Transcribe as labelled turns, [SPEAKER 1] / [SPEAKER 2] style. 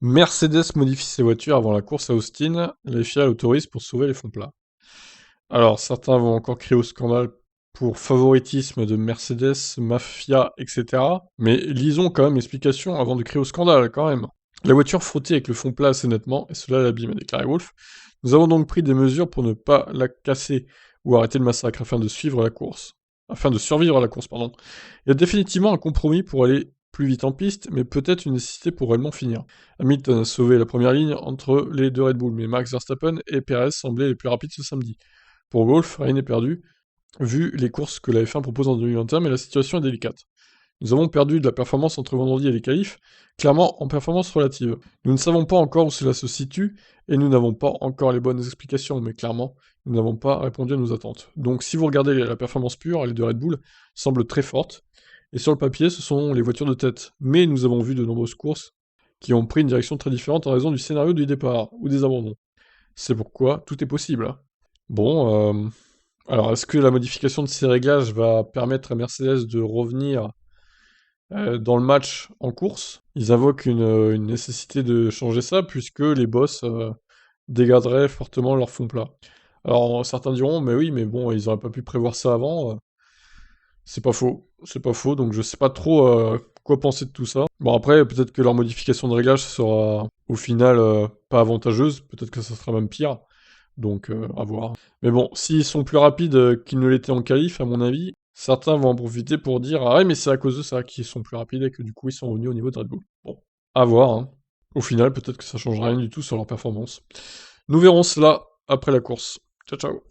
[SPEAKER 1] Mercedes modifie ses voitures avant la course à Austin, les FIA l'autorisent pour sauver les fonds plats. Alors, certains vont encore crier au scandale pour favoritisme de Mercedes, mafia, etc. Mais lisons quand même l'explication avant de crier au scandale, quand même. La voiture frottait avec le fond plat assez nettement, et cela l'abîme, a déclaré Wolff. Nous avons donc pris des mesures pour ne pas la casser ou arrêter le massacre afin de suivre la course. Afin de survivre à la course, pardon. Il y a définitivement un compromis pour aller plus vite en piste, mais peut-être une nécessité pour réellement finir. Hamilton a sauvé la première ligne entre les deux Red Bull, mais Max Verstappen et Perez semblaient les plus rapides ce samedi. Pour Wolff, rien n'est perdu, vu les courses que la F1 propose en 2021, mais la situation est délicate. Nous avons perdu de la performance entre vendredi et les qualifs, clairement en performance relative. Nous ne savons pas encore où cela se situe, et nous n'avons pas encore les bonnes explications, mais clairement, nous n'avons pas répondu à nos attentes. Donc si vous regardez la performance pure, les deux Red Bull semblent très fortes, et sur le papier, ce sont les voitures de tête. Mais nous avons vu de nombreuses courses qui ont pris une direction très différente en raison du scénario du départ, ou des abandons. C'est pourquoi tout est possible, hein. Bon, alors est-ce que la modification de ces réglages va permettre à Mercedes de revenir dans le match en course? Ils invoquent une nécessité de changer ça puisque les boss dégraderaient fortement leur fond plat. Alors certains diront: «Mais oui, mais bon, ils auraient pas pu prévoir ça avant», c'est pas faux, donc je sais pas trop, quoi penser de tout ça. Bon après, peut-être que leur modification de réglage sera au final, pas avantageuse, peut-être que ça sera même pire, donc à voir. Mais bon, s'ils sont plus rapides, qu'ils ne l'étaient en qualif, à mon avis, certains vont en profiter pour dire: «Ah ouais, mais c'est à cause de ça qu'ils sont plus rapides et que du coup ils sont revenus au niveau de Red Bull». Bon, à voir, hein. Au final, peut-être que ça changera rien du tout sur leur performance. Nous verrons cela après la course. Ciao, ciao.